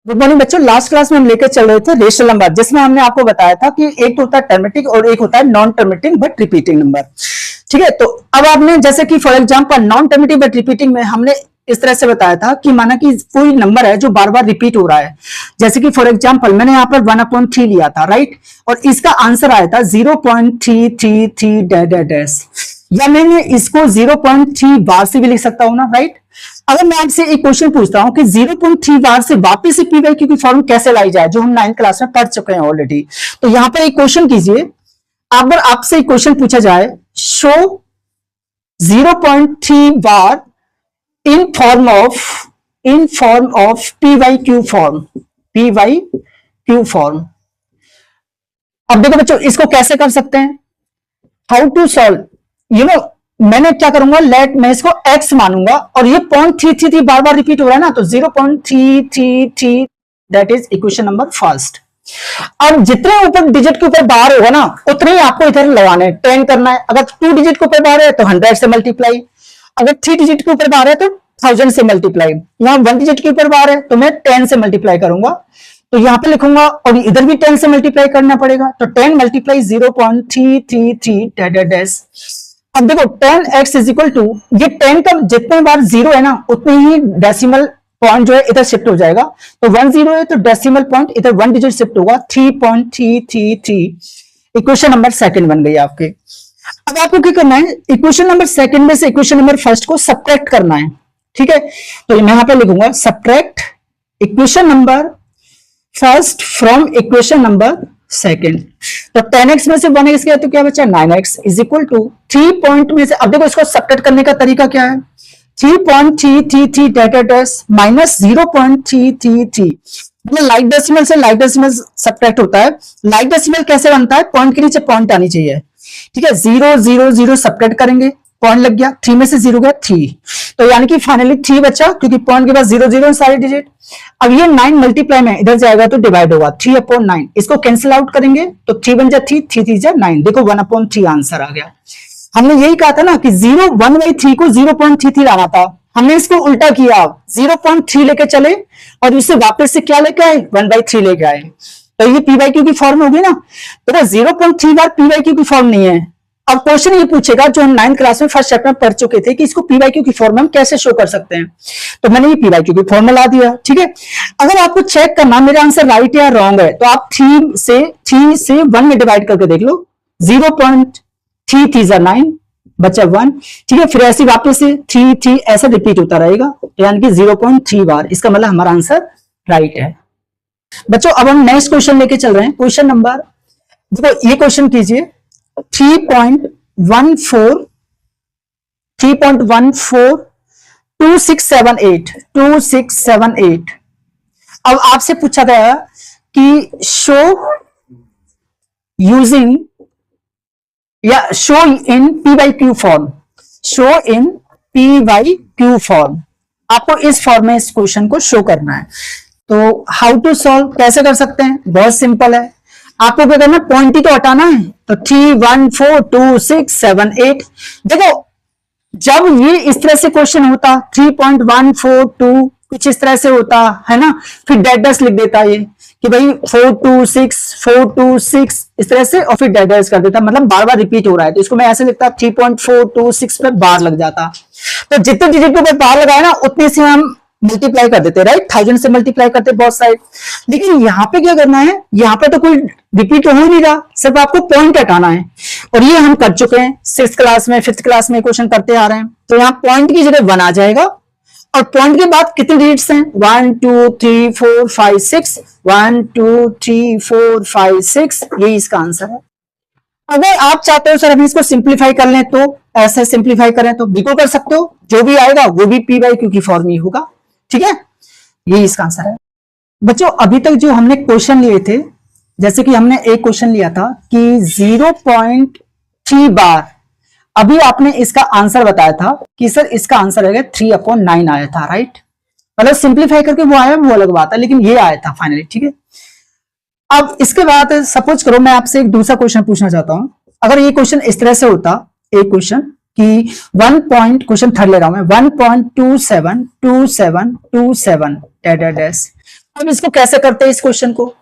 Good morning बच्चों, last class में हम लेकर चल रहे थे रेशनल नंबर, जिसमें हमने आपको बताया था कि एक तो होता है टर्मिटिंग और एक होता है non terminating but repeating number. ठीक है, तो अब आपने जैसे कि for example non terminating but repeating में हमने इस तरह से बताया था कि माना कि कोई नंबर है जो बार बार रिपीट हो रहा है, जैसे कि फॉर एग्जांपल मैंने यहाँ पर 1/3 लिया था, राइट, और इसका आंसर आया था 0.333 डैश, या मैंने इसको 0.3 बार से भी लिख सकता हूं ना, राइट। अगर मैं आपसे एक क्वेश्चन पूछता हूं कि 0.3 बार से वापस से पी वाई क्यू की फॉर्म कैसे लाई जाए, जो हम 9th क्लास में पढ़ चुके हैं ऑलरेडी, तो यहां पर एक क्वेश्चन कीजिए। अगर आपसे एक क्वेश्चन पूछा जाए, show 0.3 bar in form of P Y Q form. अब देखो बच्चों, इसको कैसे कर सकते हैं, हाउ टू सॉल्व, मैंने क्या करूंगा, मैं इसको x मानूंगा और ये 0.333 बार बार रिपीट हो रहा है ना, तो 0.333 that is equation number first. अब जितने ऊपर डिजिट के ऊपर बार होगा ना, उतने ही आपको इधर लगाने हैं, 10 करना है। अगर 2 डिजिट के ऊपर बार है तो 100 से मल्टीप्लाई, अगर 3 डिजिट के ऊपर बार है तो 1000 से मल्टीप्लाई, यहाँ 1 डिजिट के ऊपर बार है तो मैं 10 से मल्टीप्लाई करूंगा, तो यहां पे लिखूंगा और इधर भी 10 से मल्टीप्लाई करना पड़ेगा, तो 10 मल्टीप्लाई 0.333 डैश। अब देखो 10x इज इक्वल टू, ये 10 का जितने बार 0 है ना, उतने ही डेसिमल पॉइंट जो है इधर शिफ्ट हो जाएगा, तो 1 0 है तो डेसिमल पॉइंट इधर 1 डिजिट शिफ्ट होगा, 3.333 इक्वेशन नंबर सेकंड बन गई आपके। अब आपको क्या करना है, इक्वेशन नंबर सेकंड में से इक्वेशन नंबर फर्स्ट को सब्ट्रैक्ट करना है। ठीक है, तो मैं यहां पे लिखूंगा subtract equation number first from equation number second. तो 10x में से 1x गया तो क्या बचा, 9x is equal to 3 point में से, अब देखो इसको सब्ट्रैक्ट करने का तरीका क्या है, 3.333 डैश माइनस 0.333, लाइक डेसिमल से लाइक डेसिमल सब्ट्रैक्ट होता है। लाइक डेसिमल कैसे बनता है, पॉइंट के नीचे पॉइंट आनी चाहिए। ठीक है, 0 0 0 सब्ट्रैक्ट करेंगे, पॉइंट लग गया, 3 में से 0 गया 3, तो यानी कि फाइनली 3 बचा, क्योंकि पॉइंट के बाद 0 0 सारे डिजिट। अब ये 9 मल्टीप्लाई में इधर जाएगा तो डिवाइड होगा, 3/9, इसको कैंसिल आउट करेंगे तो 3 बन जा 3, 3 3 जा 9, देखो 1/3 आंसर आ गया। हमने यही कहा था ना कि 1/3 को 0.33 लाना था, हमने इसको उल्टा किया, 0.3 लेके चले और इसे वापस से क्या लेके आए, 1/3 लेके आए, तो ये पी वाई क्यू की फॉर्म होगी ना। तो 0.3 बार पी वाई क्यू की फॉर्म नहीं है। अब क्वेश्चन ये पूछेगा जो हम 9th क्लास में फर्स्ट चैप्टर में पढ़ चुके थे कि इसको पी वाई क्यू की फॉर्म में हम कैसे शो कर सकते हैं, तो मैंने ये पी वाई क्यू की फॉर्म में ला दिया। ठीक है, अगर आपको चेक करना मेरा आंसर राइट या रॉन्ग है, तो आप 3 से 1 में डिवाइड करके देख लो, 0.3 जा 9 बचा 1। ठीक है, फिर ऐसे वापस से 3 ऐसा रिपीट होता रहेगा, यानी कि 0.3 बार, इसका मतलब हमारा आंसर राइट है। बच्चों अब हम नेक्स्ट क्वेश्चन लेके चल रहे हैं, क्वेश्चन नंबर, देखो ये क्वेश्चन कीजिए, 3.142678। अब आपसे पूछा गया कि शो यूजिंग या show in P Y Q form, आपको इस फॉर्म में इस क्वेश्चन को शो करना है। तो हाउ टू सॉल्व, कैसे कर सकते हैं, बहुत सिंपल है। आपको क्या करना है, पॉइंट ही तो हटाना है, तो 3 1 4 2 6 7 8। देखो जब ये इस तरह से क्वेश्चन होता, 3.142 कुछ इस तरह से होता है ना, फिर डैश लिख देता ये कि भाई 426 इस तरह से, और फिर डैश कर देता, मतलब बार बार रिपीट हो रहा है, तो इसको मैं ऐसे लिखता 3.426 पे बार लग जाता। तो जितने डिजिट के ऊपर बार लगाए ना, उतने से हम मल्टीप्लाई कर देते, राइट, 1000 से मल्टीप्लाई करते बहुत साइड। लेकिन यहाँ पे क्या करना है, यहाँ पे तो कोई रिपीट हो ही नहीं रहा, सिर्फ आपको पॉइंट हटाना है, और ये हम कर चुके हैं 6th क्लास में 5th क्लास में क्वेश्चन करते आ रहे हैं। तो यहाँ पॉइंट की जगह 1 आ जाएगा, और पॉइंट के बाद कितने डिजिट्स हैं, 1 2 3 4 5 6, 1 2 3 4 5 6, यही इसका आंसर है। अगर आप चाहते हो सर हम इसको सिंप्लीफाई कर लें, तो ऐसे सिंप्लीफाई करें तो बिल्कुल कर सकते हो, जो भी आएगा वो भी पी वाई क्यू की फॉर्म ही होगा। ठीक है, यही इसका आंसर है। बच्चों अभी तक जो हमने क्वेश्चन लिए थे, जैसे कि हमने एक क्वेश्चन लिया था कि 0.3 बार, अभी आपने इसका आंसर बताया था कि सर इसका आंसर आएगा 3/9 आया था, राइट, मतलब सिंप्लीफाई करके वो आया वो अलग बात है, लेकिन ये आया था फाइनली। ठीक है, अब इसके बाद सपोज करो मैं आपसे एक दूसरा क्वेश्चन पूछना चाहता हूं, अगर ये क्वेश्चन इस तरह से होता, एक क्वेश्चन कि क्वेश्चन थर्ड ले रहा हूं मैं, 1.272727 डैश। अब इसको कैसे करते हैं इस क्वेश्चन को,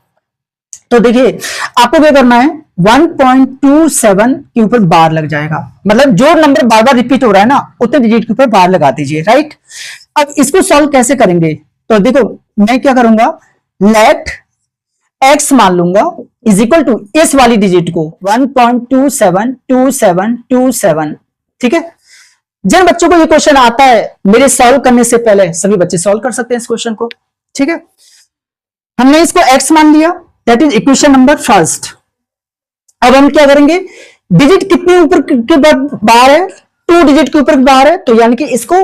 तो देखिए आपको क्या करना है, 1.27 के ऊपर बार लग जाएगा, मतलब जो नंबर बार बार रिपीट हो रहा है ना उतने डिजिट के ऊपर बार लगा दीजिए, राइट। अब इसको सॉल्व कैसे करेंगे, तो देखो मैं क्या करूंगा, लेट x मान लूंगा इज इक्वल टू इस वाली डिजिट को 1.272727, ठीक है। जिन बच्चों को ये क्वेश्चन आता है मेरे सॉल्व करने से पहले, सभी बच्चे सॉल्व कर सकते हैं इस क्वेश्चन को, ठीक है। हमने इसको x मान लिया, that is equation number first. अब हम क्या करेंगे, डिजिट कितने ऊपर के बाहर है, 2 डिजिट के ऊपर बाहर है, तो यानी कि इसको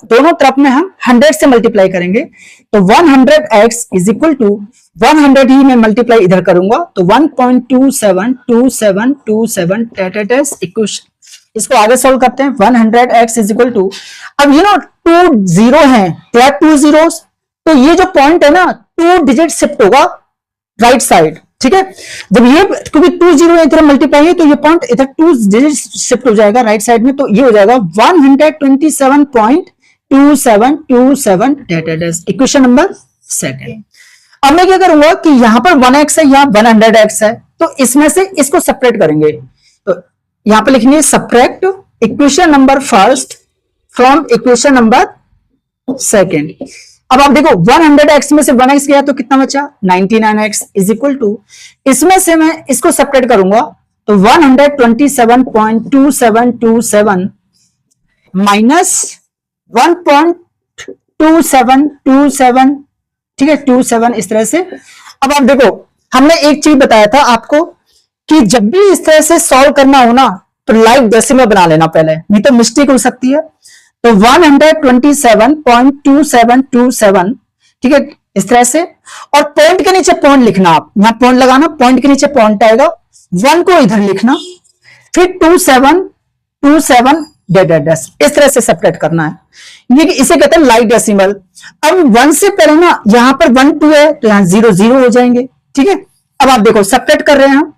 दोनों तरफ में हम 100 से मल्टीप्लाई करेंगे, तो 100x इज इक्वल टू 100 ही मैं मल्टीप्लाई इधर करूंगा, तो 1.272727 इक्वेशन। इसको आगे सॉल्व करते हैं, 100x इज इक्वल टू, अब 2 जीरो है, दे आर 2 zeros, तो ये जो पॉइंट है ना 2 डिजिट शिफ्ट होगा राइट साइड, ठीक है। जब ये क्योंकि 2 जीरो इधर मल्टीप्लाई है तो ये पॉइंट इधर 2 डिजिट शिफ्ट हो जाएगा राइट साइड में, तो ये हो जाएगा 127.2727 इक्वेशन नंबर सेकंड। अब मैं क्या करूंगा कि यहां पर 1x है, यहां 100x है, तो इसमें से इसको सेपरेट करेंगे, तो यहां पर लिखेंगे subtract equation number first from equation number second. अब आप देखो 100x में से 1x गया तो कितना बचा, 99x इज इक्वल टू, इसमें से मैं इसको सेपरेट करूंगा तो 127.2727 माइनस 1.2727, ठीक है 27 इस तरह से। अब आप देखो हमने एक चीज बताया था आपको कि जब भी इस तरह से सॉल्व करना हो ना तो लाइक डेसिमल बना लेना पहले, नहीं तो मिस्टेक हो सकती है। तो 127.2727, ठीक है इस तरह से, और पॉइंट के नीचे पॉइंट लिखना, आप यहां पॉइंट लगाना, पॉइंट के नीचे पॉइंट आएगा, 1 को इधर लिखना, फिर 2727 डैश इस तरह से सेपरेट करना है, ये इसे कहते हैं लाइक डेसिमल। अब 1 से पहले ना यहां पर 1 2 है तो यहां 0 0 हो जाएंगे, ठीक है। अब आप देखो सेपरेट कर रहे हैं हम,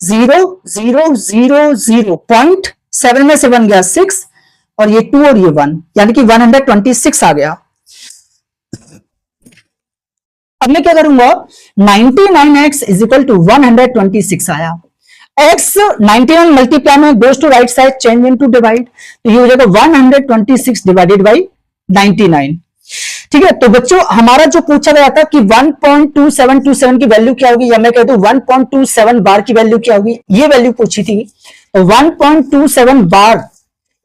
0 0 0 0 पॉइंट 7 में से 1 गया 6 और ये 2 और ये 1, यानी कि 126 आ गया। अब मैं क्या करूंगा, 99x इज इक्वल टू 126 आया, x 99 मल्टीप्लाई में goes to right side, change into divide, तो ये हो जाएगा 126 डिवाइडेड बाई 99, ठीक है। तो बच्चों हमारा जो पूछा गया था कि 1.2727 की वैल्यू क्या होगी, या मैं कह दूं 1.27 बार की वैल्यू क्या होगी, ये वैल्यू पूछी थी। तो 1.27 बार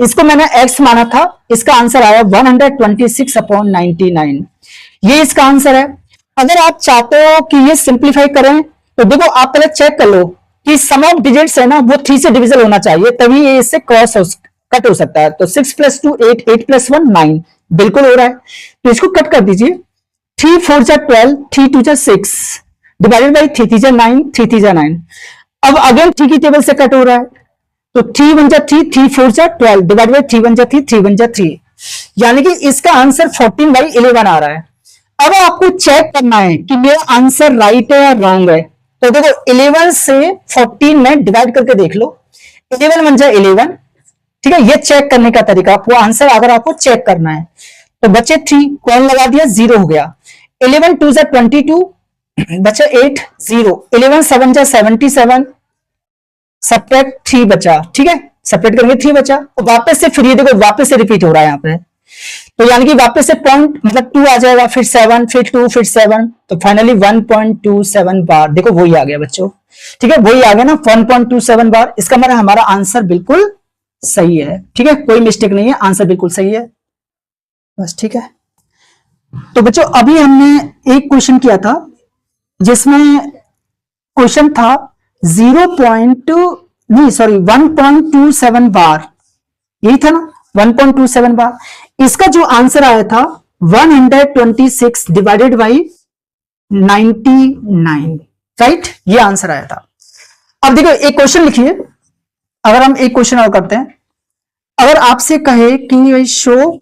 इसको मैंने x माना था, इसका आंसर आया 126/99, ये इसका आंसर है। अगर आप चाहते हो कि ये सिंप्लीफाई करें तो देखो आप पहले चेक कर लो कि सम ऑफ डिजिट्स है ना वो 3 से डिविजल होना चाहिए, तभी ये इससे कट हो सकता है। तो 6 + 2 8, 8 + 1 9 बिल्कुल हो रहा है, तो इसको कट कर दीजिए, 3 4 जा 12, 3 2 जा 6 डिवाइडेड बाई 3 3 जा 9, 3 3 जा 9। अब अगेन 3 की टेबल से कट हो रहा है, तो 3 1 जा 3, 3 4 जा 12 डिवाइडेड बाई 3 1 जा 3, 3 1 जा 3, यानी कि इसका आंसर 14/11 आ रहा है। अब आपको चेक करना है कि मेरा आंसर राइट है या रॉन्ग है, तो देखो 11 से 14 में डिवाइड करके देख लो, 11 1 जा 11, ठीक है। ये चेक करने का तरीका, आपको आंसर अगर आपको चेक करना है तो बचे 3, कौन लगा दिया 0 हो गया, 11 2 जा 22 बचा 8 0, 11 7 जा 77 सब्ट्रैक्ट 3 बचा, ठीक है सेपरेट करके 3 बचा, और वापस से फिर ये देखो वापस से रिपीट हो रहा है यहाँ पे, तो यानी कि वापस से पॉइंट मतलब 2 आ जाएगा, फिर 7 फिर 2 फिर 7, तो फाइनली 1.27 बार, देखो वही आ गया बच्चों, ठीक है वही आ गया ना 1.27 बार। इसका मतलब हमारा आंसर बिल्कुल सही है, ठीक है कोई मिस्टेक नहीं है, आंसर बिल्कुल सही है बस, ठीक है। तो बच्चों अभी हमने एक क्वेश्चन किया था जिसमें क्वेश्चन था 1.27 बार, यही था ना 1.27 बार। इसका जो आंसर आया था 126 डिवाइडेड बाई 99, राइट, ये आंसर आया था। अब देखो एक क्वेश्चन लिखिए, अगर हम एक क्वेश्चन और करते हैं, अगर आपसे कहे कि शो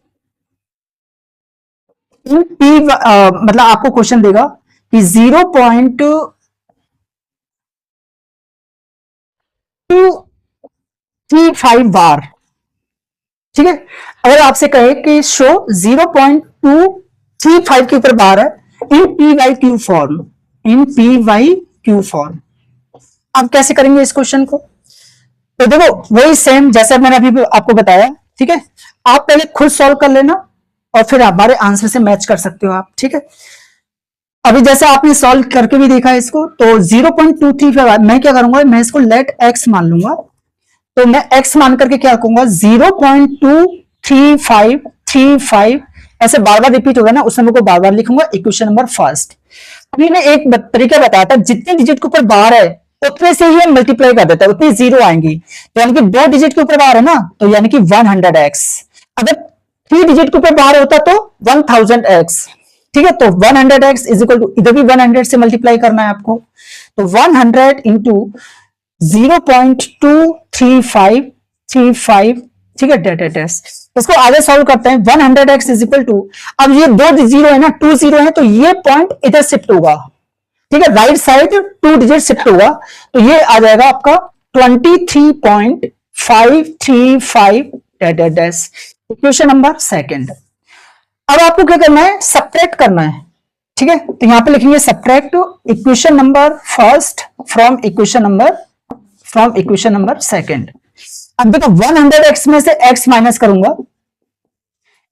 इन पी, मतलब आपको क्वेश्चन देगा कि 0.235 बार, ठीक है। अगर आपसे कहे कि शो 0.235 के ऊपर बार है इन पी वाई क्यू फॉर्म, इन पी वाई क्यू फॉर्म। अब कैसे करेंगे इस क्वेश्चन को? तो देखो वही सेम जैसे मैंने अभी आपको बताया, ठीक है। आप पहले खुद सॉल्व कर लेना और फिर हमारे आंसर से मैच कर सकते हो आप, ठीक है। अभी जैसे आपने सॉल्व करके भी देखा इसको, तो 0.235 मैं क्या करूंगा, मैं इसको लेट एक्स मान लूंगा। तो मैं एक्स मान करके क्या कहूंगा, 0.23535 ऐसे बार बार रिपीट होगा ना, उस नंबर को बार बार लिखूंगा, इक्वेशन नंबर फर्स्ट। अभी मैं एक तरीका बताया था, जितने डिजिट के ऊपर बार है उतने से ही मल्टीप्लाई कर देता है, उतनी जीरो आएंगी। तो यानी कि 2 डिजिट के ऊपर बार है ना, तो यानी कि 100x। अगर 3 डिजिट के ऊपर बार होता तो 1000x, ठीक है। तो 100x इज इक्वल टू, इधर भी 100 से मल्टीप्लाई करना है आपको, तो 100 इंटू 0.23535, ठीक है, डेट इसको आगे सॉल्व करते हैं। 100x इज इक्वल टू, अब ये 2 जीरो है ना, 2 जीरो है, तो ये पॉइंट इधर शिफ्ट होगा, ठीक है, राइट साइड 2 डिजिट शिफ्ट होगा, तो ये आ जाएगा आपका 23.535 इक्वेशन नंबर सेकंड। अब आपको क्या करना है, सब्ट्रैक्ट करना है, ठीक है। तो यहां पे लिखेंगे subtract equation number first from equation number second. अब देखो 100x में से x माइनस करूंगा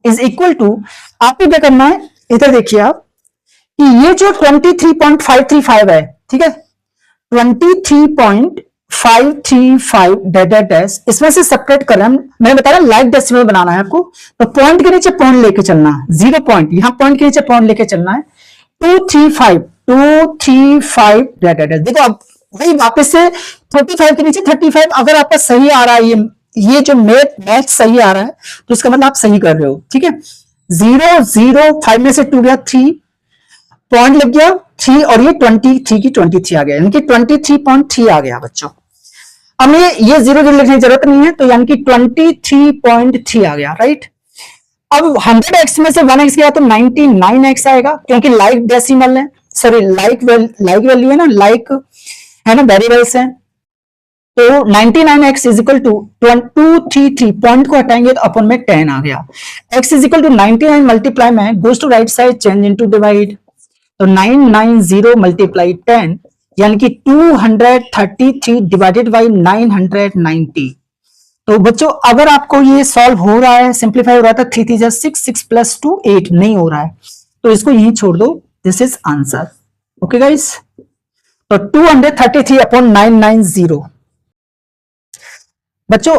इज इक्वल टू, आपको क्या करना है, इधर देखिए आप कि ये जो 23.535 है, ठीक है, 23.535 डेस, इसमें से सब्ट्रैक्ट कर रहा है, मैंने बताया लाइक डेसिमल बनाना है आपको, तो पॉइंट के नीचे पॉइंट लेके चलना है, 0 पॉइंट, यहां पॉइंट के नीचे पॉइंट लेके चलना है, 235 डेस। देखो अब वही वापस से 35 के नीचे 35, अगर आपका सही आ रहा है, ये जो मैथ सही आ रहा है, तो इसका मतलब आप सही कर रहे हो, ठीक है। 0 0 5 में से 2 गया 3, पॉइंट लग गया 3, और ये 23 की 23 आ गया, यानी कि 23.3 आ गया बच्चों। अब ये 0 0 लिखने की जरूरत नहीं है, तो यानी कि 23.3 आ गया, राइट। अब 100x में से 1x गया तो 99x आएगा, क्योंकि लाइक डेसिमल है, सॉरी लाइक वैल्यू है ना, लाइक है ना, वेरिएबल्स हैं। तो 99x is equal to 233, point को हटाएंगे तो अपन में 10 आ गया। x is equal to 99 multiply में goes to right side, change into divide, तो 990 मल्टीप्लाई 10, यानी कि 233 डिवाइडेड बाई 990। तो बच्चों अगर आपको ये सॉल्व हो रहा है, सिंप्लीफाई हो रहा था, 3 3 6, 6 + 2 8, नहीं हो रहा है तो इसको यहीं छोड़ दो, this is answer. Okay guys, तो 233/990। बच्चों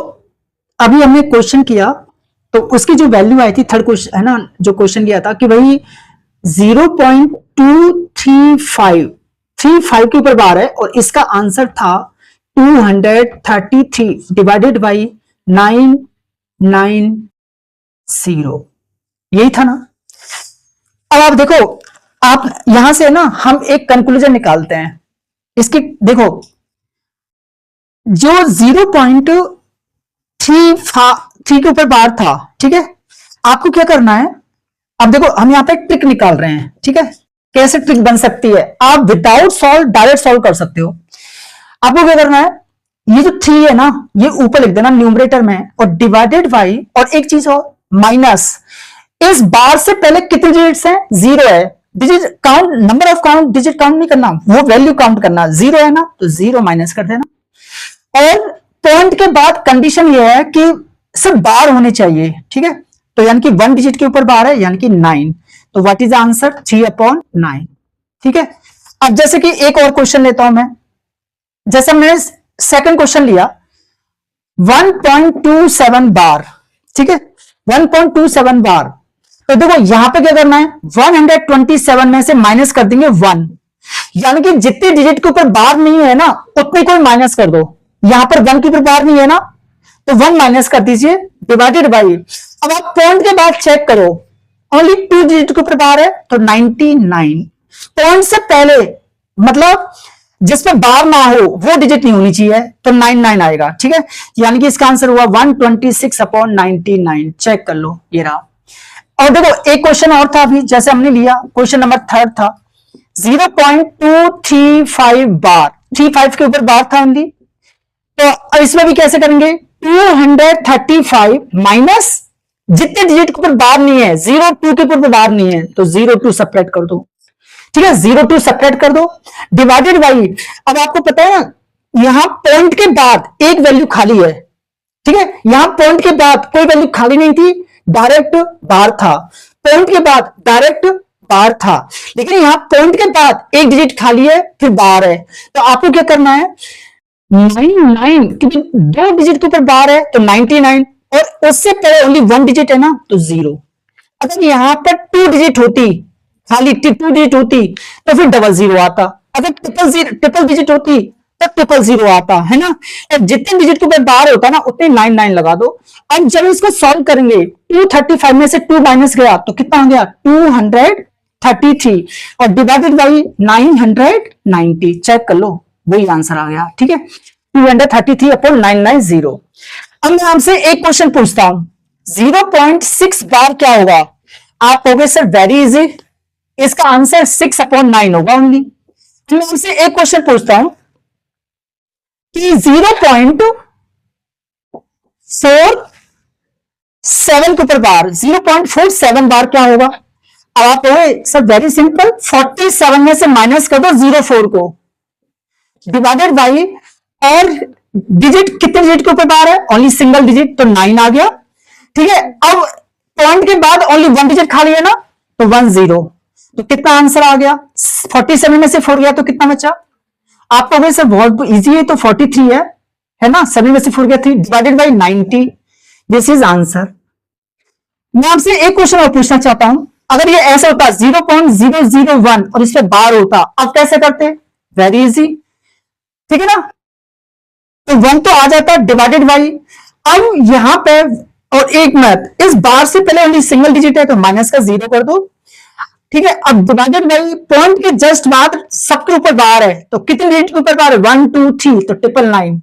अभी हमने क्वेश्चन किया, तो उसकी जो वैल्यू आई थी, थर्ड क्वेश्चन है ना, जो क्वेश्चन किया था कि भाई 0.235 के ऊपर बार है, और इसका आंसर था 233 डिवाइडेड बाई 990, यही था ना। अब आप देखो, आप यहां से ना हम एक कंक्लूजन निकालते हैं इसकी। देखो जो 0.33 के ऊपर बार था, ठीक है, आपको क्या करना है, अब देखो हम यहां पे ट्रिक निकाल रहे हैं, ठीक है। कैसे ट्रिक बन सकती है, आप विदाउट सॉल्व डायरेक्ट सॉल्व कर सकते हो। आपको क्या करना है, ये जो 3 है ना, ये ऊपर लिख देना न्यूमरेटर में, और डिवाइडेड बाई, और एक चीज और माइनस, इस बार से पहले कितने डिजिट्स हैं, 0 है, digit count, number of count, digit count नहीं करना, वो वैल्यू काउंट करना, 0 है ना, तो 0 माइनस कर देना। और पॉइंट के बाद कंडीशन ये है कि सिर्फ बार होने चाहिए, ठीक है। तो यानी कि 1 डिजिट के ऊपर बार है, यानी कि 9, तो व्हाट इज आंसर, 3/9, ठीक है। अब जैसे कि एक और क्वेश्चन लेता हूं मैं, जैसे मैंने सेकंड क्वेश्चन लिया 1.27 बार, ठीक है, 1.27 बार। तो देखो यहां पे क्या करना है, 127 में से माइनस कर देंगे 1, यानी कि जितने डिजिट के ऊपर बार नहीं है ना, उतने को माइनस कर दो। यहां पर 1 के ऊपर बार नहीं है ना, तो 1 माइनस कर दीजिए, डिवाइडेड बाई, अब आप पॉइंट के बाद चेक करो, ओनली 2 डिजिट के ऊपर बार है, तो 99, पॉइंट से पहले मतलब जिसमें बार ना हो वो डिजिट नहीं होनी चाहिए, तो 99 आएगा, ठीक है। यानी कि इसका आंसर हुआ 126/99, चेक कर लो, ये रहा। और देखो एक क्वेश्चन और था अभी, जैसे हमने लिया क्वेश्चन नंबर 3 था, 0.235 बार, 35 के ऊपर बार था ओनली, तो इसमें भी कैसे करेंगे, 235 माइनस जितने डिजिट के ऊपर बार नहीं है, 0 2 के ऊपर बार नहीं है, तो 0 2 सब्ट्रैक्ट कर दो, ठीक है, 0 2 सेपरेट कर दो, डिवाइडेड बाई, अब आपको पता है ना यहां पॉइंट के बाद एक वैल्यू खाली है, ठीक है, यहां पॉइंट के बाद कोई वैल्यू खाली नहीं थी, डायरेक्ट बाहर था, पॉइंट के बाद डायरेक्ट बाहर था, लेकिन यहां पॉइंट के बाद एक डिजिट खाली है फिर बाहर है, तो आपको क्या करना है 99, क्योंकि 2 डिजिट के ऊपर बाहर है तो 99, और उससे पहले ओनली 1 डिजिट है ना तो 0। अगर यहां पर 2 डिजिट होती, खाली 2 डिजिट होती तो फिर 00 आता, अगर ट्रिपल डिजिट होती तो 000 आता है ना, जितने डिजिट के ऊपर बाहर होता है ना उतने 99 लगा दो। अब जब इसको सॉल्व करेंगे 235 में से 2 माइनस गया तो कितना हो गया 233, और डिवाइडेड बाई 990, चेक कर लो वही आंसर आ गया, ठीक है 233/990। अब मैं आपसे एक क्वेश्चन पूछता हूं, 0.6 बार क्या होगा, आप कहोगे सर वेरी इजी, इसका आंसर 6/9 होगा ओनली। मैं आपसे एक क्वेश्चन पूछता हूं कि 0.47 के ऊपर बार, 0.47 बार क्या होगा, अब आप कहोगे सर वेरी सिंपल, 47 में से माइनस कर दो 04 को, डिवाइडेड बाई, और डिजिट कितने डिजिट के ऊपर बार है, ओनली सिंगल डिजिट तो 9 आ गया, ठीक है। अब पॉइंट के बाद ओनली 1 डिजिट खाली है ना तो 10, तो कितना आंसर आ गया, 47 में से 4 गया तो कितना बचा, आप कहोगे सर बहुत इजी है तो 43 है ना, 7 में से 4 गया 3, divided by 90, this is answer. मैं आपसे एक क्वेश्चन और पूछना चाहता हूं, अगर ये ऐसा होता 0.001 और इस पे बार होता, अब कैसे करते, वेरी इजी, ठीक है ना, तो 1 तो आ जाता डिवाइडेड बाई, अब यहां पे और एक मैथ, इस बार से पहले ओनली सिंगल डिजिट है तो माइनस का 0 कर दो, ठीक है। अब डिवाइडेड बाई, पॉइंट के जस्ट बाद सबके ऊपर बार है तो कितने डिजिट के ऊपर बार है 1 2 3 तो 999,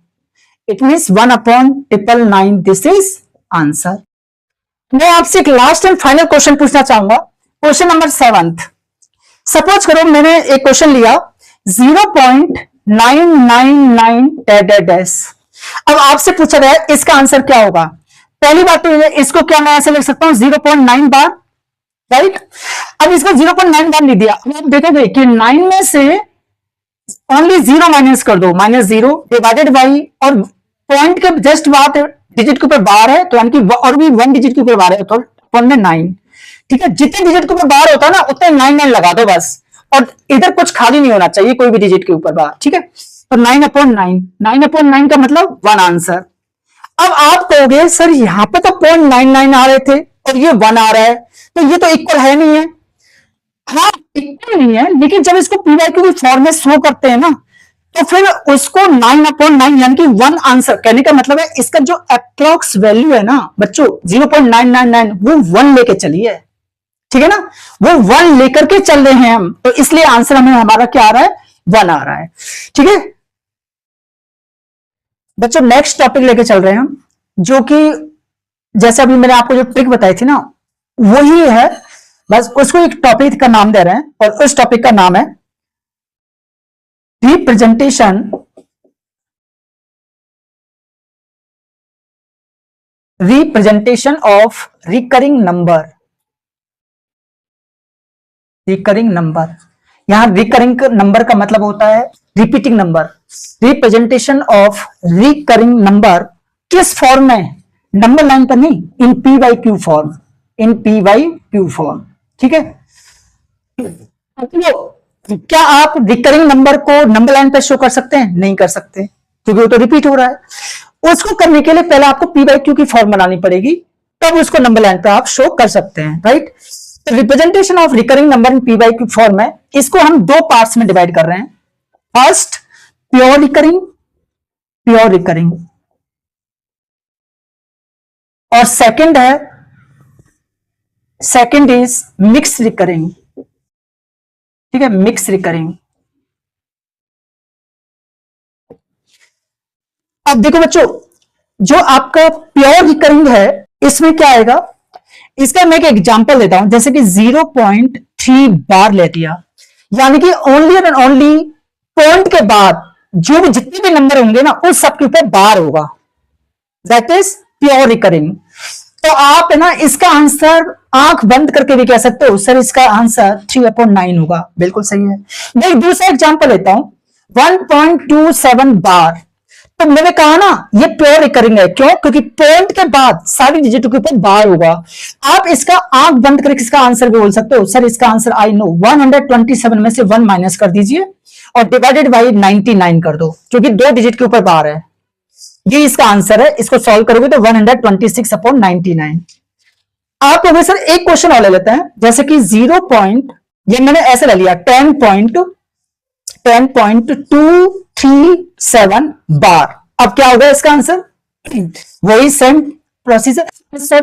it means 1/999, this is answer. मैं आपसे एक लास्ट एंड फाइनल क्वेश्चन पूछना चाहूंगा, क्वेश्चन नंबर 7। सपोज करो मैंने एक क्वेश्चन लिया 0.999 डैश, अब आपसे पूछा गया इसका आंसर क्या होगा। पहली बात तो इसको क्या मैं ऐसे लिख सकता हूं 0.9 बार, राइट। अब इसको 0.9 बार लिख दिया, अब आप देखेंगे कि 9 में से ओनली 0 माइनस कर दो, -0 डिवाइडेड बाई, और पॉइंट के जस्ट बाद डिजिट के ऊपर बार है तो यानी कि और भी 1 डिजिट के ऊपर बार है तो 9, ठीक है। जितने डिजिट के ऊपर बार होता है ना उतने 9 लगा दो बस, और इधर कुछ खाली नहीं होना चाहिए कोई भी डिजिट के ऊपर बार, ठीक है। तो 9/9 का मतलब 1 आंसर। अब आप कहोगे सर यहां पे तो 0.99 आ रहे थे और ये 1 आ रहा है, तो ये तो इक्वल है नहीं है, हाँ इक्वल नहीं है, लेकिन जब इसको पीवाईक्यू की फॉर्म में शो करते हैं ना तो फिर उसको 9/9 यानी कि 1 आंसर कहने का मतलब है इसका जो अप्रोक्स वैल्यू है ना बच्चों 0.999 वो 1 लेके चलिए, ठीक है ना, वो 1 लेकर के चल रहे हैं हम, तो इसलिए आंसर हमें हमारा क्या आ रहा है 1 आ रहा है, ठीक है बच्चों। नेक्स्ट टॉपिक लेके चल रहे हैं हम, जो कि जैसे अभी मैंने आपको जो ट्रिक बताई थी ना वही है, बस उसको एक टॉपिक का नाम दे रहे हैं, और उस टॉपिक का नाम है representation of recurring number. Recurring number, यहां रिकरिंग नंबर का मतलब होता है repeating number. Representation of recurring number किस फॉर्म में, नंबर लाइन पर नहीं, इन पी वाई क्यू फॉर्म, इन पी वाई क्यू फॉर्म, ठीक है। तो क्या आप रिकरिंग नंबर को नंबर लाइन पर शो कर सकते हैं, नहीं कर सकते क्योंकि वो तो रिपीट हो रहा है। उसको करने के लिए पहले आपको पी वाई क्यू की फॉर्म बनानी पड़ेगी, तब उसको नंबर लाइन पर आप शो कर सकते हैं, राइट। तो representation of recurring number in P Y Q form है, इसको हम 2 पार्ट्स में डिवाइड कर रहे हैं। फर्स्ट प्योर रिकरिंग, और सेकंड इज मिक्स रिकरिंग, ठीक है, मिक्स रिकरिंग। अब देखो बच्चों, जो आपका प्योर रिकरिंग है इसमें क्या आएगा, इसका मैं एक एग्जांपल देता हूं, जैसे कि 0.3 बार ले दिया, यानी कि ओनली एंड ओनली पॉइंट के बाद जो भी जितने भी नंबर होंगे ना उस सब के ऊपर बार होगा, दैट इज प्योर रिकरिंग। तो आप है ना इसका आंसर आंख बंद करके भी कह सकते हो सर इसका आंसर 3/9 होगा। बिल्कुल सही है। मैं एक दूसरा एग्जांपल लेता हूं, 1.27 बार। तो मैंने कहा ना ये प्योर रिकरिंग है, क्यों? क्योंकि पॉइंट के बाद सारी डिजिटों के ऊपर बार होगा। आप इसका आंख बंद करके इसका आंसर भी बोल सकते हो, सर इसका आंसर आई नो 127 में से 1 माइनस कर दीजिए और डिवाइडेड बाई 99 कर दो, क्योंकि 2 डिजिट के ऊपर बार है। ये इसका आंसर है। इसको सॉल्व करोगे तो 126/99। आप लोग सर एक क्वेश्चन और ले लेते हैं, जैसे कि 0 पॉइंट, ये मैंने ऐसे ले लिया 10.237 बार। अब क्या होगा इसका आंसर? वही सेम प्रोसीजर।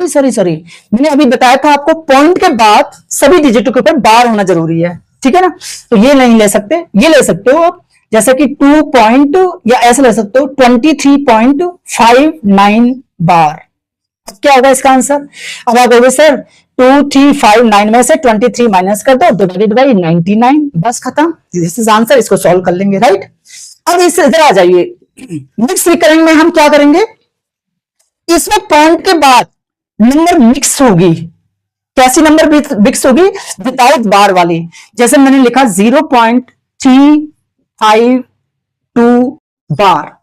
सॉरी मैंने अभी बताया था आपको पॉइंट के बाद सभी डिजिटों के ऊपर बार होना जरूरी है, ठीक है ना? तो ये नहीं ले सकते, ये ले सकते हो आप, जैसे कि 2 पॉइंट या ऐसे ले सकते हो 23.59 बार। अब क्या होगा इसका आंसर? अब आप कहोगे सर 2359 में से 23 माइनस कर दो, डिवाइडेड बाई 99, बस खत्म। This is answer. इसको सॉल्व कर लेंगे, राइट? अब इस इधर आ जाइए, मिक्स रिकरिंग में हम क्या करेंगे? इसमें पॉइंट के बाद नंबर मिक्स होगी। कैसी नंबर मिक्स होगी? विदाउट बार वाली। जैसे मैंने लिखा 0.352 बार,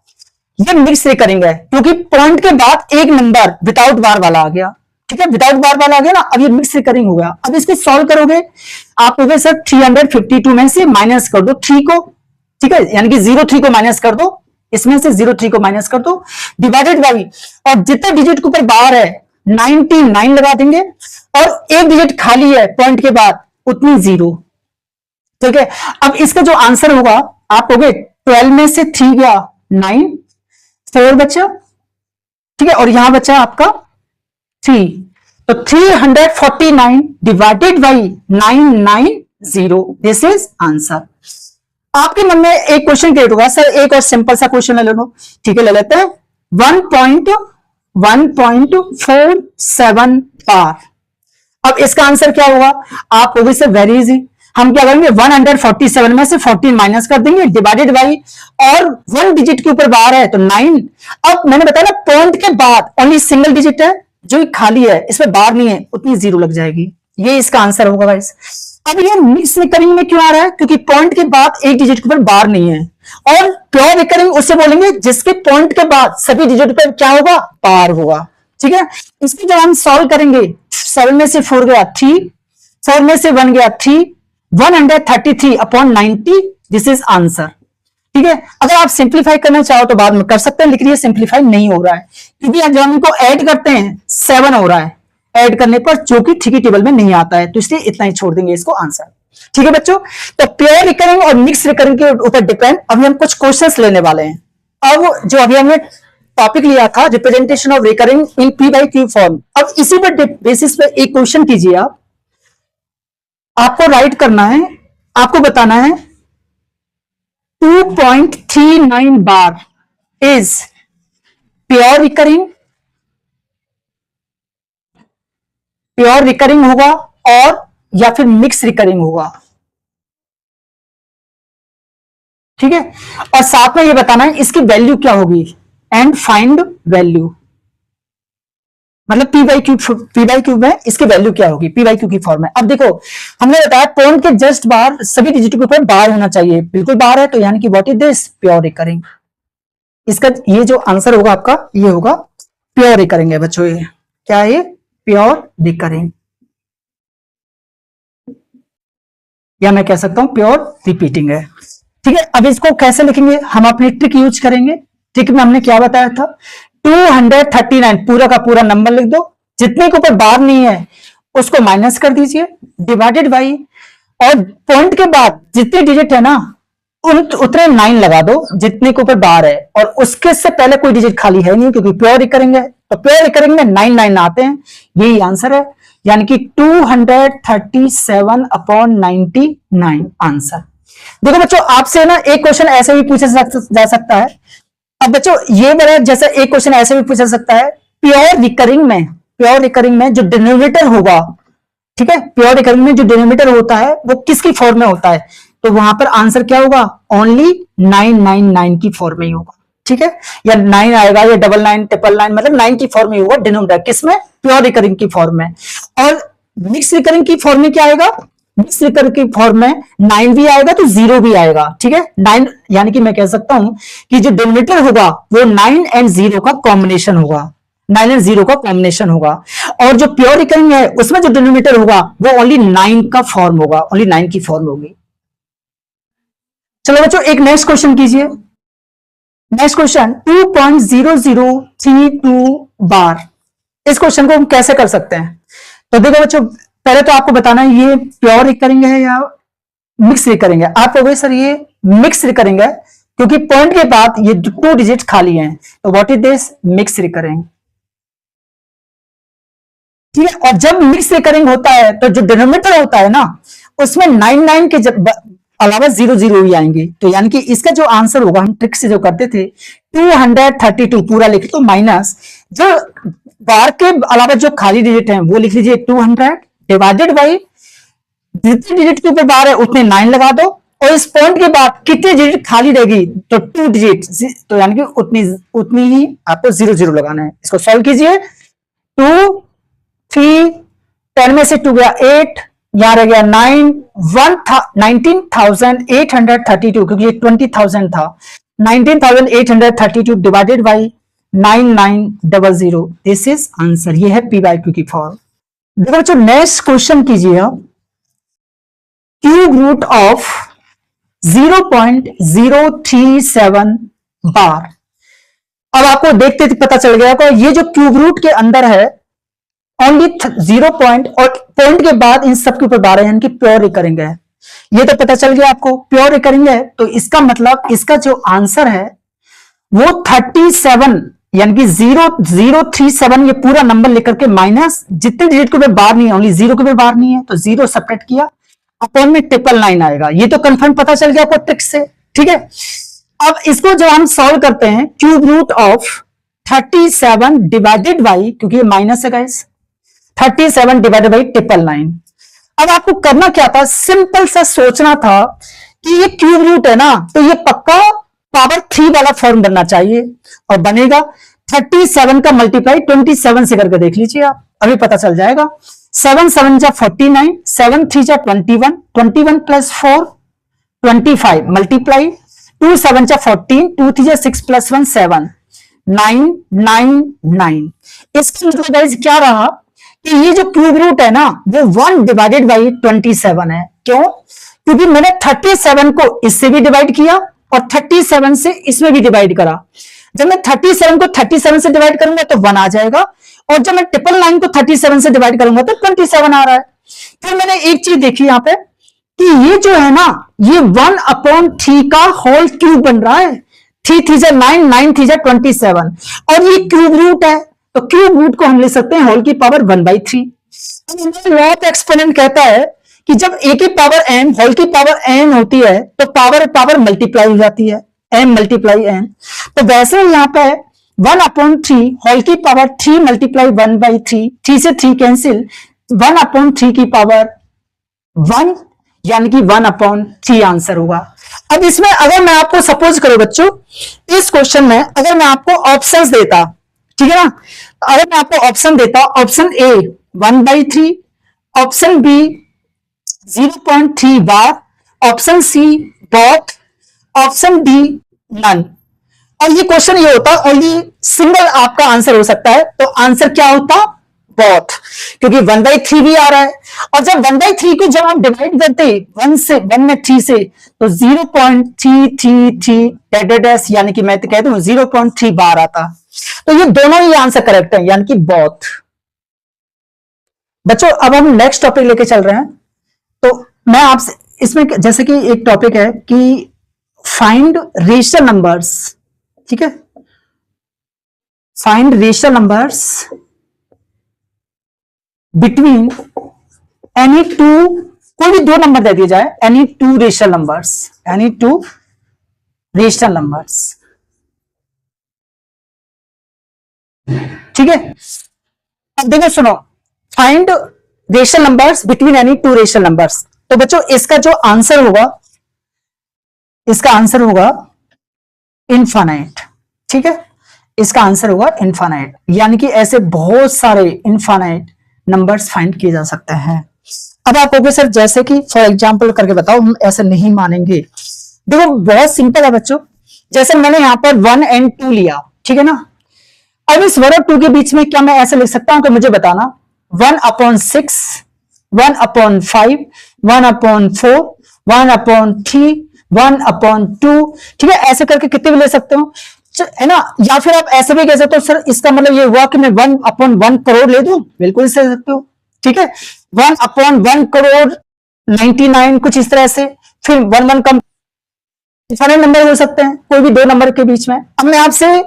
ये मिक्स रिकरिंग है क्योंकि पॉइंट के बाद एक नंबर विदाउट बार वाला आ गया, ठीक है? विदाउट बार वाला आ गया ना, अब ये मिक्स रिकरिंग हो गया। अब इसको सॉल्व करोगे, आप कहोगे सर 352 में से माइनस कर दो 3 को, ठीक है? यानी कि 03 को माइनस कर दो, इसमें से 03 को माइनस कर दो, डिवाइडेड बाई, और जितने डिजिट के ऊपर बार है 99 लगा देंगे, और एक डिजिट खाली है पॉइंट के बाद उतनी 0, ठीक है? अब इसका जो आंसर होगा, आप कहोगे 12 में से 3 गया 9, 4 बचा, ठीक है? और यहां बचा आपका 3, तो 349 divided by 990, this is answer. आपके मन में एक क्वेश्चन क्रिएट होगा, सर एक और सिंपल सा क्वेश्चन ले लो, ठीक है? ले लेते हैं 1.47 बार। अब इसका आंसर क्या होगा? आप कहोगे सर वेरी इजी, हम क्या करेंगे 147 में से 14 माइनस कर देंगे, डिवाइडेड बाई, और 1 डिजिट के ऊपर बार है तो 9। अब मैंने बताया ना पॉइंट के बाद ओनली सिंगल डिजिट है जो खाली है, इसमें बार नहीं है, उतनी 0 लग जाएगी। ये इसका आंसर होगा गाइस। अब ये मिक्स रिकरिंग में क्यों आ रहा है? क्योंकि पॉइंट के बाद एक डिजिट के ऊपर बार नहीं है, और प्योर रिकरिंग उससे बोलेंगे जिसके पॉइंट के बाद सभी डिजिट पर क्या होगा? बार होगा, ठीक है? इसकी जब हम सॉल्व करेंगे, 7 में से 4 गया 3, 4 में से 1 गया 3, 133/90, दिस इज आंसर, ठीक है? अगर आप सिंप्लीफाई करना चाहो तो बाद में कर सकते हैं, लेकिन ये सिंप्लीफाई नहीं हो रहा है क्योंकि जब हम इनको ऐड करते हैं 7 हो रहा है ऐड करने पर, जो कि ठीक टेबल में नहीं आता है, तो इसलिए इतना ही छोड़ देंगे इसको आंसर, ठीक है बच्चों? तो प्योर रिकरिंग और मिक्स रिकरिंग के ऊपर डिपेंड अभी हम कुछ क्वेश्चंस लेने वाले हैं। अब जो अभी हमने टॉपिक लिया था representation of recurring in P by Q form, अब इसी पर बेसिस पे एक क्वेश्चन कीजिए आप। आपको राइट करना है, आपको बताना है 2.39 बार इज प्योर रिकरिंग होगा और या फिर मिक्स रिकरिंग होगा, ठीक है? और साथ में ये बताना है इसकी वैल्यू क्या होगी, एंड फाइंड वैल्यू, मतलब पी बाई क्यू में इसकी वैल्यू क्या होगी, पी बाई क्यू की फॉर्म में। अब देखो हमने बताया पॉइंट के जस्ट बाहर सभी डिजिट के ऊपर बार होना चाहिए, बिल्कुल बाहर है, तो यानी कि what is this? Pure recurring. इसका ये जो आंसर होगा आपका ये होगा प्योर रिकरिंग है बच्चों। ये क्या है? ये प्योर रिकरिंग, या मैं कह सकता हूं प्योर रिपीटिंग है, ठीक है? अब इसको कैसे लिखेंगे? हम अपनी ट्रिक यूज करेंगे। ट्रिक में हमने क्या बताया था? 239 पूरा का पूरा नंबर लिख दो, जितने के ऊपर बार नहीं है उसको माइनस कर दीजिए, डिवाइडेड बाई, और पॉइंट के बाद जितने डिजिट है ना उतने 9 लगा दो जितने के ऊपर बार है, और उसके से पहले कोई डिजिट खाली है नहीं क्योंकि प्योर रिकरिंग है, तो प्योर रिकरिंग में 9 आते हैं, यही आंसर है, यानी कि 237/99 आंसर। देखो बच्चों आपसे ना एक क्वेश्चन ऐसे भी पूछा जा सकता है। अब बच्चों ये मेरा जैसा एक क्वेश्चन ऐसे भी पूछा सकता है, प्योर रिकरिंग में जो डिनोमिनेटर होगा, ठीक है? प्योर रिकरिंग में जो डिनोमिनेटर होता है वो किसकी फॉर्म में होता है? तो वहां पर आंसर क्या होगा? ओनली 999 की फॉर्म में ही होगा, ठीक है, या 9 आएगा या 99 999, मतलब 9 की फॉर्म में होगा डिनोमिनेटर, किसमें, प्योर रिकरिंग की फॉर्म में। और मिक्स रिकरिंग की फॉर्म में क्या आएगा, मिक्स रिकरिंग की फॉर्म में 9 भी आएगा तो 0 भी आएगा, ठीक है। 9 यानी कि मैं कह सकता हूं कि जो डिनोमिनेटर होगा वो 9 एंड 0 का कॉम्बिनेशन होगा, 9 एंड 0 का कॉम्बिनेशन होगा। और जो प्योर रिकरिंग है उसमें जो डिनोमिनेटर होगा वो ओनली 9 का फॉर्म होगा, ओनली 9 की फॉर्म होगी। चलो बच्चों एक नेक्स्ट क्वेश्चन कीजिए। नेक्स्ट क्वेश्चन 2.0032 बार, इस क्वेश्चन को हम कैसे कर सकते हैं। तो देखो बच्चों, पहले तो आपको बताना है ये प्योर रिकरिंग है या मिक्स रिकरिंग है। आप कहोगे सर ये मिक्स रिकरिंग है, क्योंकि पॉइंट के बाद ये 2 डिजिट खाली हैं, तो what is this, mix recurring, ठीक है। और जब मिक्स रिकरिंग होता है तो जो डिनोमिनेटर होता है ना उसमें 99 के अलावा 00 ही आएंगे, तो यानी कि इसका जो आंसर होगा, हम ट्रिक से जो करते थे 232 पूरा लिख तो माइनस जो बार के अलावा जो खाली डिजिट है वो लिख लीजिए 200 डिवाइडेड बाई जितने डिजिट के ऊपर बार है उतने 9 लगा दो, और इस पॉइंट के बाद कितने डिजिट खाली रहेगी तो 2 डिजिट, तो यानी कि उतनी ही आपको 00 लगाना है। इसको सॉल्व कीजिए, 2 3 10 में से 2 गया 8, यहां रह गया 9 19,832, क्योंकि ये 20,000 था, 19,832 divided by 9900, this is answer. ये है पी बाई क्यू की फॉर्म। देखो बच्चों नेक्स्ट क्वेश्चन कीजिए आप, क्यूब रूट ऑफ 0.037 बार। अब आपको देखते पता चल गया कि ये जो क्यूब रूट के अंदर है ओनली 0 पॉइंट और पॉइंट के बाद इन सब के ऊपर बार है, यानी कि प्योर रिकरिंग है। ये तो पता चल गया आपको प्योर रिकरिंग है, तो इसका मतलब इसका जो आंसर है वो 37, यानी कि 0037, ये पूरा नंबर लेकर के माइनस जितने डिजिट के ऊपर बार नहीं है, ओनली 0 के ऊपर बार नहीं है तो 0 सेपरेट किया, अपॉन में 999 आएगा। ये तो कंफर्म पता चल गया आपको ट्रिक से, ठीक है। अब इसको जो हम सॉल्व करते हैं, cube root of 37 divided by, क्योंकि ये माइनस है गाइस, 37 डिवाइडेड बाई 999। अब आपको करना क्या था, सिंपल सा सोचना था कि ये क्यूब रूट है ना, तो ये पक्का पावर 3 वाला फॉर्म बनना चाहिए, और बनेगा 37 का मल्टीप्लाई 27 से करके देख लीजिए आप, अभी पता चल जाएगा। 7 7 जा 49, 7 3 जा 21, 21 प्लस 4 25 मल्टीप्लाई 2 7 जा 14, 2 3 जा 6 प्लस 1 7, 999। इसका मतलब गाइस क्या रहा कि ये जो क्यूब रूट है ना वो 1 डिवाइडेड बाई 27 है। क्यों, क्योंकि मैंने 37 को इससे भी डिवाइड किया और 37 से इसमें भी डिवाइड करा। जब मैं 37 को 37 से डिवाइड करूंगा तो 1 आ जाएगा, और जब मैं 999 को 37 से डिवाइड करूंगा तो 27 आ रहा है। फिर मैंने एक चीज देखी यहां पे कि ये जो है ना ये 1/3 का होल क्यूब बन रहा है, 3 3 जा 9, 9 3 जा 27, और ये क्यूब रूट है, तो क्यूब रूट को हम ले सकते हैं होल की पावर 1/3। लॉ ऑफ एक्सपोनेंट कहता है कि जब a की पावर n होल की पावर n होती है तो पावर मल्टीप्लाई हो जाती है, m मल्टीप्लाई n। तो वैसे यहां पे 1/3 होल की पावर 3 मल्टीप्लाई 1/3, 3 से 3 कैंसिल, 1/3 की पावर 1, यानी कि 1/3 आंसर होगा। अब इसमें अगर मैं आपको सपोज करो बच्चों, इस क्वेश्चन में अगर मैं आपको ऑप्शंस देता, ठीक है ना, अगर मैं आपको ऑप्शन देता, option A 1/3, option B 0.3 bar, option C both, option D none. और ये क्वेश्चन ये होता ओनली सिंगल आपका आंसर हो सकता है, तो आंसर क्या होता, बोथ, क्योंकि 1/3 भी आ रहा है। और जब 1/3 को जब हम डिवाइड करते 1 में 3 से, तो 0.333 यानी कि मैं तो कहता हूं 0.3 बार आता। तो ये दोनों ही आंसर करेक्ट है, यानी कि बोथ। बच्चों अब हम नेक्स्ट टॉपिक लेके चल रहे हैं। तो मैं आपसे इसमें जैसे कि एक टॉपिक है कि फाइंड रेशनल नंबर्स, ठीक है, find rational numbers between any two, कोई भी 2 नंबर दे दिया जाए, any 2 rational numbers, any 2 rational numbers, ठीक है। अब देखो सुनो, find rational numbers between any 2 rational numbers. तो बच्चों इसका जो आंसर होगा, इसका आंसर होगा इनफाइनाइट, ठीक है, इसका आंसर होगा इनफाइनाइट, यानी कि ऐसे बहुत सारे इनफाइनाइट नंबर्स फाइंड किए जा सकते हैं। अब आप कहोगे सर जैसे कि फॉर एग्जांपल करके बताओ, हम ऐसे नहीं मानेंगे। देखो बहुत सिंपल है बच्चों, जैसे मैंने यहाँ पर 1 and 2 लिया, ठीक है ना। अब इस 1 और 2 के बीच में क्या मैं ऐसे लिख सकता हूं कि मुझे बताना 1/6, 1/5, 1/4, 1/3, 1/2, ठीक है, ऐसे करके कितने भी ले सकते हो, है ना। या फिर आप ऐसे भी कह सकते हो सर इसका मतलब ये हुआ कि मैं 1/1 करोड़ ले दूं, बिल्कुल से सकते हो, ठीक है। 1/1 करोड़ 99 कुछ इस तरह से, फिर 1 कम सारे नंबर हो सकते हैं कोई भी दो नंबर के बीच में। अब मैं आपसे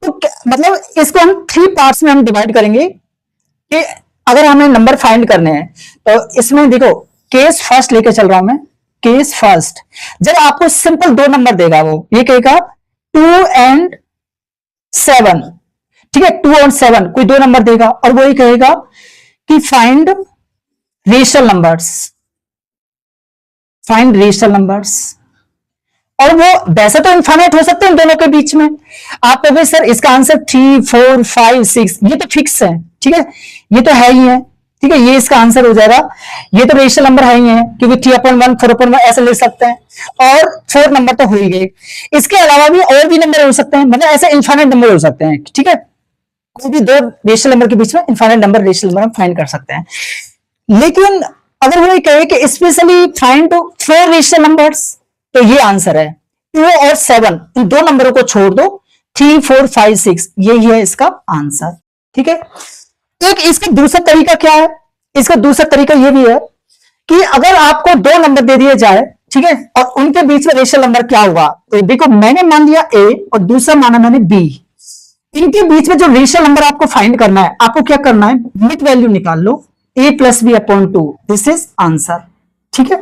तो मतलब इसको हम 3 पार्ट्स में हम डिवाइड करेंगे कि अगर हमें नंबर फाइंड करने हैं तो इसमें देखो केस फर्स्ट लेके चल रहा हूं मैं। केस फर्स्ट, जब आपको सिंपल 2 नंबर देगा, वो ये कहेगा 2 and 7, ठीक है, 2 और 7 कोई 2 नंबर देगा और वो ही कहेगा कि find rational numbers, find rational numbers. और वो वैसे तो इनफाइनाइट हो सकते हैं दोनों के बीच में। आप कहोगे सर इसका आंसर 3, 4, 5, 6 ये तो फिक्स है, ठीक है, ये तो है ही है, ठीक है, ये इसका आंसर हो जाएगा। ये तो रेशनल नंबर है ही है क्योंकि 3/1, 4/1 ऐसे ले सकते हैं और 4 नंबर तो हो ही गए। इसके अलावा भी और भी नंबर हो सकते हैं, मतलब ऐसे इनफाइनाइट नंबर हो सकते हैं, ठीक है। कोई भी 2 रेशनल नंबर के बीच में इनफाइनाइट नंबर रेशनल नंबर हम फाइंड कर सकते हैं। लेकिन अगर वो ये कहे कि स्पेशली फाइंड 4 रेशनल नंबर्स, तो ये आंसर है 2 और 7, इन 2 नंबरों को छोड़ दो, 3, 4, 5, 6 यही है इसका आंसर, ठीक है। एक इसका दूसरा तरीका क्या है, इसका दूसरा तरीका ये भी है कि अगर आपको 2 नंबर दे दिए जाए, ठीक है, और उनके बीच में रेशनल नंबर क्या होगा, तो देखो मैंने मान लिया A और दूसरा माना मैंने B, इनके बीच में जो रेशनल नंबर आपको फाइंड करना है, आपको क्या करना है, मिड वैल्यू निकाल लो, A + B/2, this is answer, ठीक है।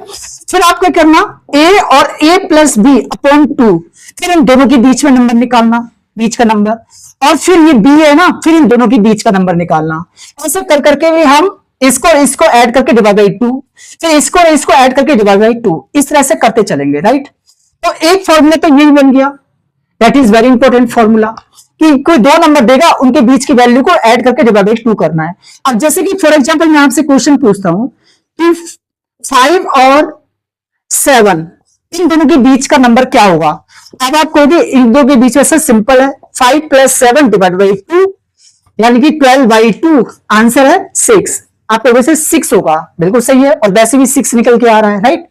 फिर आपको करना A और A + B/2, फिर इन दोनों के बीच में नंबर निकालना, बीच का नंबर, और फिर ये B है ना, फिर इन दोनों के बीच का नंबर निकालना। ऐसे कर करके भी हम इसको ऐड करके डिवाइड बाई 2, फिर इसको ऐड करके डिवाइड बाई 2, इस तरह से करते चलेंगे, राइट। तो एक फॉर्मूला तो यही बन गया, that is very important formula, कि कोई 2 नंबर देगा उनके बीच की वैल्यू को ऐड करके डिवाइड बाई 2 करना है। अब जैसे कि फॉर एग्जांपल मैं आपसे क्वेश्चन पूछता हूं कि 5 और 7 इन दोनों के बीच का नंबर क्या होगा। अब आप कहोगे इन दो के बीच में से सिंपल है, 5 + 7 डिवाइड बाई 2, यानी कि 12/2, आंसर है 6। आप कहोगे से 6 होगा, बिल्कुल सही है, और वैसे भी 6 निकल के आ रहा है, राइट।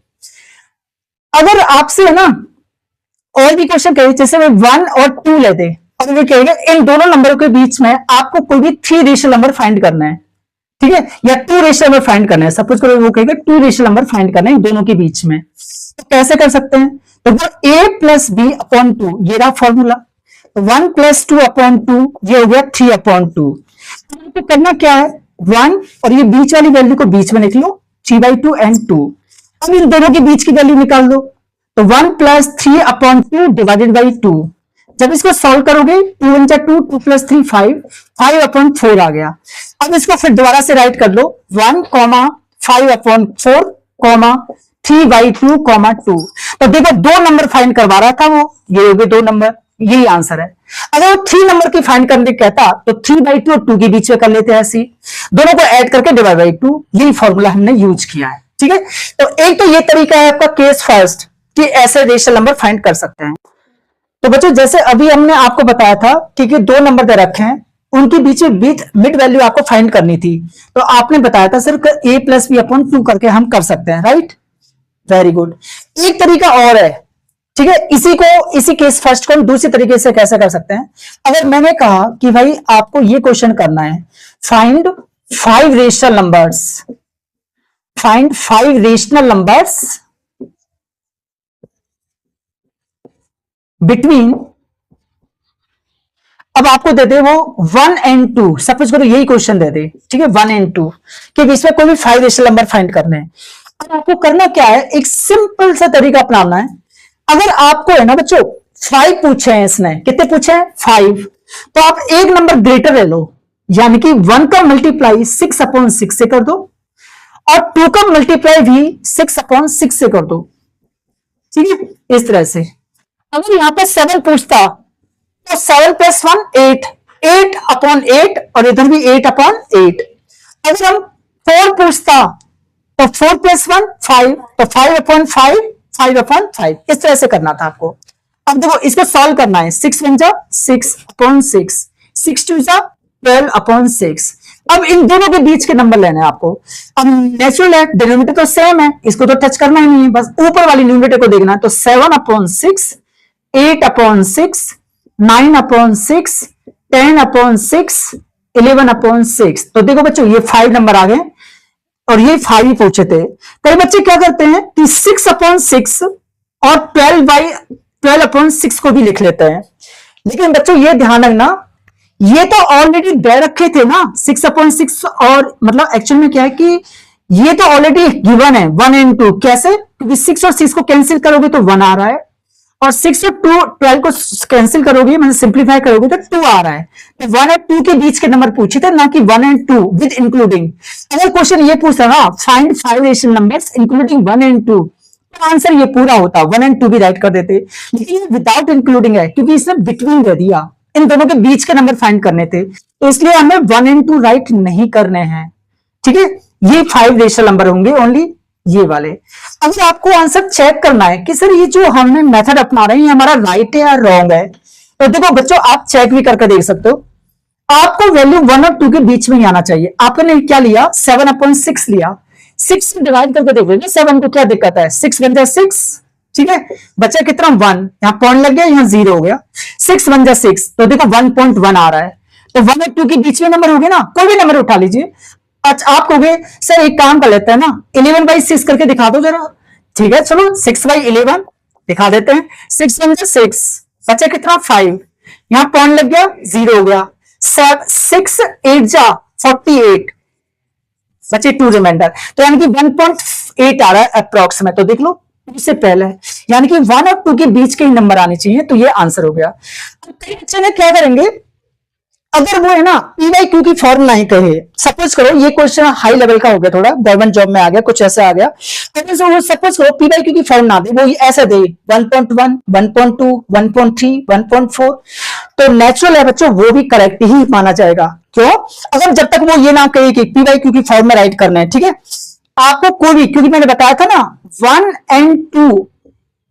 अगर आपसे है ना और भी क्वेश्चन कहे, जैसे वे 1 और 2 लेते और वे कहेंगे इन दोनों नंबरों के बीच में आपको कोई भी 3 रेशनल नंबर फाइंड करना है, ठीक है, या 2 रेशनल नंबर फाइंड करना है, सपोज करो वो कहेगा 2 रेशनल नंबर फाइंड करना है इन दोनों के बीच में, तो कैसे कर सकते हैं, तो A + B/2 ये रहा फॉर्मूला, 1 + 2/2 ये हो गया 3/2। तो करना क्या है, 1 और ये बीच वाली वैल्यू को बीच में लिख लो, 3/2 and 2। अब इन दोनों के बीच की वैल्यू निकाल दो, तो 1 + 3/2 डिवाइडेड बाई 2। जब इसको सॉल्व करोगे 2 × 2, 2 + 3 5, 5/4 आ गया। अब इसको फिर दोबारा से राइट कर लो, 1, 5/4, 3/2, 2। तो देखो 2 नंबर फाइंड करवा रहा था वो, ये हो गए 2 नंबर, यही आंसर है। अगर वो 3 नंबर की फाइंड करने कहता तो 3/2 और 2 के बीच में कर लेते हैं, ऐसी दोनों को ऐड करके डिवाइड बाई 2, यही फॉर्मूला हमने यूज किया है, ठीक है। तो एक तो ये तरीका है आपका केस फर्स्ट कि ऐसे रेशनल नंबर फाइंड कर सकते हैं। तो बच्चों जैसे अभी हमने आपको बताया था कि 2 नंबर दे रखे हैं, उनके बीच में मिड वैल्यू आपको फाइंड करनी थी, तो आपने बताया था सर A + B/2 करके हम कर सकते हैं, राइट, वेरी गुड। एक तरीका और है, ठीक है, इसी केस फर्स्ट को हम दूसरे तरीके से कैसे कर सकते हैं। अगर मैंने कहा कि भाई आपको ये क्वेश्चन करना है, find 5 rational numbers, find 5 rational numbers between, अब आपको दे दे वो 1 and 2, सपोज करो यही क्वेश्चन दे दे, ठीक है, 1 and 2 के बीच में कोई भी 5 रेशनल नंबर फाइंड करने हैं। अब आपको करना क्या है, एक सिंपल सा तरीका अपनाना है। अगर आपको है ना बच्चों 5 पूछे हैं, इसने कितने पूछे हैं 5, तो आप एक नंबर ग्रेटर ले लो, यानी कि 1 का मल्टीप्लाई 6/6 से कर दो और 2 का मल्टीप्लाई भी 6/6 से कर दो, ठीक है, इस तरह से। अगर यहां पर 7 पूछता तो 7 प्लस 1 8, 8 अपॉन 8 और इधर भी 8 अपॉन 8। अगर हम 4 पूछता तो 4 प्लस 1 5, तो 5 अपॉन 5, 5 अपॉन 5, इस तरह से करना था आपको। अब देखो इसको सॉल्व करना है। 6 1 जा 6 अपॉन 6, 6 2 जा 12 अपॉन 6। अब इन दोनों के बीच के नंबर लेने हैं आपको। अब नेचुरल है, डिनोमिनेटर तो सेम है, इसको तो टच करना ही नहीं है, बस ऊपर वाली न्यूमरेटर को देखना है। तो 7 upon 6, 8 upon 6, 9 upon 6, 10 upon 6, 11 upon 6। तो देखो बच्चों ये 5 नंबर आ गए और ये 5 ही पूछे थे। कई बच्चे क्या करते हैं कि 6 अपॉन 6 और 12 अपॉन 6 को भी लिख लेते हैं। लेकिन बच्चों ये ध्यान रखना, ये तो ऑलरेडी दे रखे थे ना 6 अपॉन 6, और मतलब एक्चुअल में क्या है कि ये तो ऑलरेडी गिवन है 1 एंड 2। कैसे? क्योंकि 6 और 6 को कैंसिल करोगे तो 1 आ रहा है, और 6 और 12 को कैंसिल करोगे मतलब सिंप्लीफाई करोगे तो 2 आ रहा है। तो 1 और 2 के बीच के नंबर पूछे थे, ना कि 1 एंड 2 विद इंक्लूडिंग। अगर क्वेश्चन ये पूछ रहा find 5 rational numbers including 1 and 2, तो आंसर ये पूरा होता, 1 एंड 2 भी राइट कर देते। लेकिन विदाउट इंक्लूडिंग है क्योंकि इसने बिटवीन दे दिया, इन दोनों के बीच के नंबर फाइंड करने थे, तो इसलिए हमें 1 एंड 2 राइट नहीं करने हैं। ठीक है, ये 5 रेशनल नंबर होंगे ओनली, ये वाले। अगर आपको आंसर चेक करना है कि सर ये जो हमने मेथड अपना रहे हैं ये हमारा राइट है या रॉन्ग है, तो देखो बच्चों आप चेक भी करके देख सकते हो। आपको वैल्यू 1 और 2 के बीच में ही आना चाहिए। आपने क्या लिया 7 अपॉन 6 लिया, 6 से डिवाइड करके देखो ना 7 को क्या दिक्कत है, 6 बन जाए 6, ठीक है, बचा कितना 1, यहां पॉइंट लग गया, यहां 0 हो गया, 6 बन जाए 6, तो देखो 1.1 आ रहा है। तो 1 और 2 के बीच में नंबर हो गया ना, कोई भी नंबर उठा लीजिए। अच्छा आप कहोगे सर एक काम कर लेते हैं ना 11/6 करके दिखा दो जरा, ठीक है चलो 6/11 दिखा देते हैं। 6 बन जाए 6, बचा कितना 5, यहां पॉइंट लग गया 0 हो गया, 6 8 जा 48, बचे 2 रिमाइंडर, तो यानी कि 1.8 आ रहा है अप्रोक्सीमेट। तो देख लो इससे पहले, यानी कि 1 और 2 के बीच के ही नंबर आने चाहिए, तो ये आंसर हो गया। तो कई बच्चे ने क्या करेंगे, अगर वो है ना पी/क्यू की फॉर्मूला ही कहे, सपोज करो ये क्वेश्चन हाई लेवल का हो गया, थोड़ा गवर्नमेंट जॉब में आ गया, कुछ ऐसा आ गया, तो वो सपोज करो पी/क्यू की फॉर्मूला दे, वो ऐसे दे 1.1, 1.2, 1.3, 1.4, तो नेचुरल है बच्चों वो भी करेक्ट ही माना जाएगा। क्यों? अगर जब तक वो ये ना कहे कि पी/क्यू की फॉर्मूला राइट करना है, ठीक है। आपको कोई भी, क्योंकि मैंने बताया था ना 1 एंड 2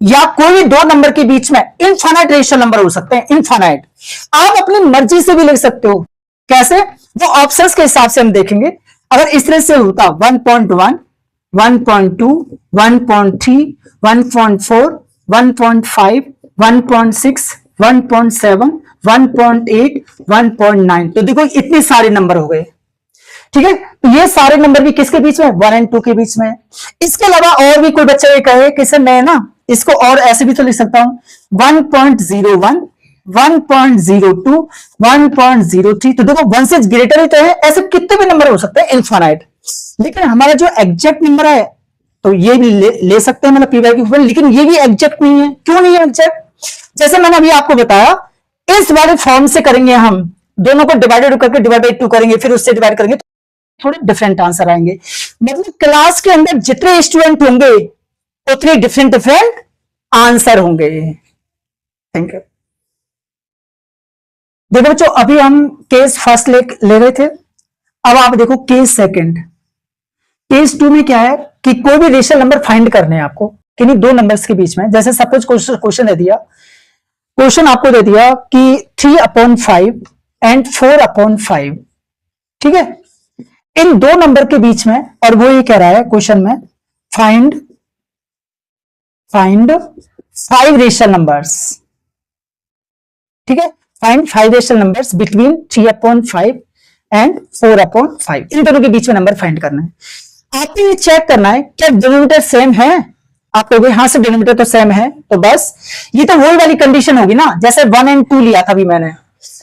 या कोई भी 2 नंबर के बीच में इनफाइनाइट रेशनल नंबर हो सकते हैं, इनफाइनाइट। आप अपनी मर्जी से भी लिख सकते हो। कैसे? वो ऑप्शंस के हिसाब से हम देखेंगे। अगर इस तरह से होता 1.1, 1.2, 1.3, 1.4, 1.5, 1.6, 1.7, 1.8, 1.9, तो देखो इतने सारे नंबर हो गए। ठीक है, तो ये सारे नंबर भी किसके बीच में, 1 एंड 2 के बीच में। इसके अलावा और भी कोई बच्चा ये कहे कि सर मैं ना इसको और ऐसे भी तो लिख सकता हूं 1.01, 1.02, 1.03, तो देखो 1 से ग्रेटर ही तो है, ऐसे कितने भी नंबर हो सकते हैं इनफाइनाइट। लेकिन हमारा जो एग्जैक्ट नंबर है तो ये भी ले सकते हैं, मतलब पी/क्यू, लेकिन ये भी एग्जैक्ट नहीं है। क्यों नहीं है एग्जैक्ट? जैसे मैंने अभी आपको बताया, इस वाले फॉर्म से करेंगे हम, दोनों को डिवाइडेड करके डिवाइड 2 करेंगे, फिर उससे डिवाइड करेंगे, थोड़े डिफरेंट आंसर आएंगे। मतलब क्लास के अंदर जितने स्टूडेंट होंगे उतने डिफरेंट आंसर होंगे। Thank you. देखो बच्चों अभी हम केस फर्स्ट ले रहे थे, अब आप देखो केस सेकंड। केस 2 में क्या है कि कोई भी रेशनल नंबर फाइंड करने हैं आपको किन्हीं 2 नंबर्स के बीच में। जैसे सपोज क्वेश्चन दे दिया, क्वेश्चन आपको दे दिया कि 3/5 एंड 4/5, ठीक है, इन 2 नंबर के बीच में, और वो ये कह रहा है क्वेश्चन में फाइंड 5 रेशनल नंबर्स, ठीक है, find 5 rational numbers between 3/5 and 4/5, इन दोनों के बीच में नंबर फाइंड करना है। आपको ये चेक करना है क्या डिनोमिनेटर सेम है। आप कहोगे हाँ से डिनोमिनेटर तो सेम है, तो बस ये तो वही वाली कंडीशन होगी ना, जैसे 1 एंड 2 लिया था अभी मैंने,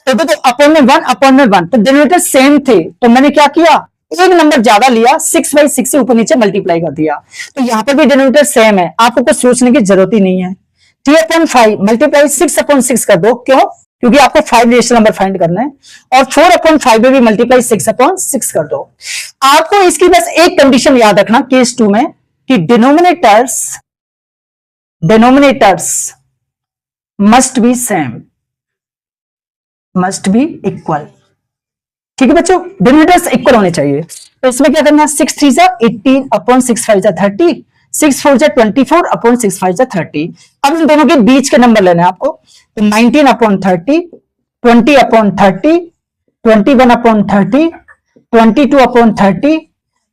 तो अपॉन में 1 अपॉन में 1, तो डिनोमिनेटर सेम थे, तो मैंने क्या किया एक नंबर ज्यादा लिया, 6/6 से ऊपर नीचे मल्टीप्लाई कर दिया, तो यहां पर भी डिनोमिनेटर सेम है, आपको कुछ सोचने की जरूरत ही नहीं है। 3/5 मल्टीप्लाई 6/6 कर दो, क्यों? क्योंकि आपको 5 रेशनल नंबर फाइंड करना है, और 4/5 में भी मल्टीप्लाई 6/6 कर दो। आपको इसकी बस एक कंडीशन याद रखना केस 2 में कि denominators must be same, must be equal. ठीक है बच्चों, डिनोमिनेटर्स इक्वल होने चाहिए। तो इसमें क्या करना है, 6 3 जा 18 अपॉन 6 5 जा 30, 6 4 जा 24 अपॉन 6 5 जा 30। अब इन दोनों के बीच के नंबर लेने हैं आपको, तो 19 upon 30, 20 upon 30, 21 upon 30, 22 upon 30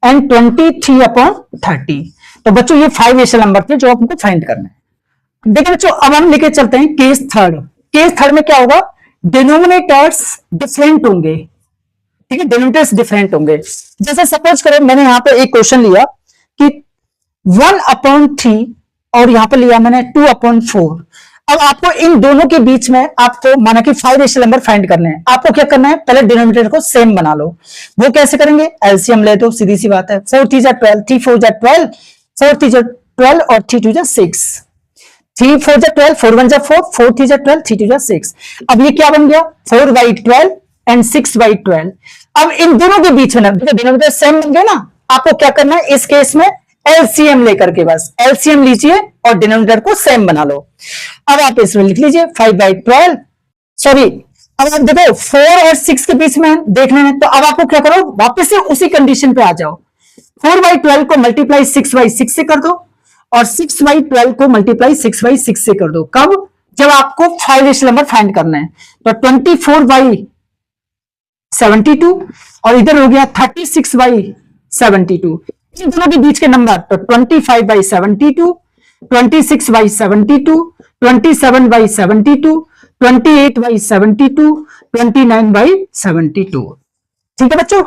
and 23 upon 30। तो बच्चों ये 5 रेशनल नंबर थे जो आपको फाइंड करना है। देखिए बच्चों, अब हम लेके चलते हैं केस थर्ड। केस थर्ड में क्या होगा, डिनोमिनेटर्स डिफरेंट होंगे। ठीक है, डिनोमिनेटर्स डिफरेंट होंगे। जैसे सपोज करें मैंने यहां पे एक क्वेश्चन लिया कि 1/3 और यहां पे लिया मैंने 2/4। अब आपको इन दोनों के बीच में आपको माना कि 5 रेशनल नंबर फाइंड करने हैं। आपको क्या करना है, पहले डिनोमिनेटर को सेम बना लो। वो कैसे करेंगे, एलसीएम ले दो, सीधी सी बात है। 4 3 जा 12, 3 4 जा 12, 4 3 जा 12 और 3 2 जा 6, 3 4 जा 12, 4 1 जा 4, 4 3 जा 12, 3 2 जा 6। अब ये क्या बन गया, 4/12 एंड 6/12। अब इन दोनों के बीच में डिनोमिनेटर सेम बन गया ना, आपको क्या करना है इस केस में, एलसीएम लेकर के बस एलसीएम लीजिए और डिनोमिनेटर को सेम बना लो। अब आप इसमें लिख लीजिए 5/12, सॉरी अब आप देखो 4 और 6 के बीच में देखने में, तो अब आपको क्या करो, वापस से उसी कंडीशन पे आ जाओ। 4/12 को मल्टीप्लाई 6/6 से कर दो और 6/12 को मल्टीप्लाई 6/6 से कर दो। कब, जब आपको 5 रेशनल नंबर फाइंड करना है। तो 24/72 और इधर हो गया 36/72। इन दोनों के बीच के नंबर, तो 25/72, 26/72, 27/72, 28/72, 29/72। ठीक है बच्चों।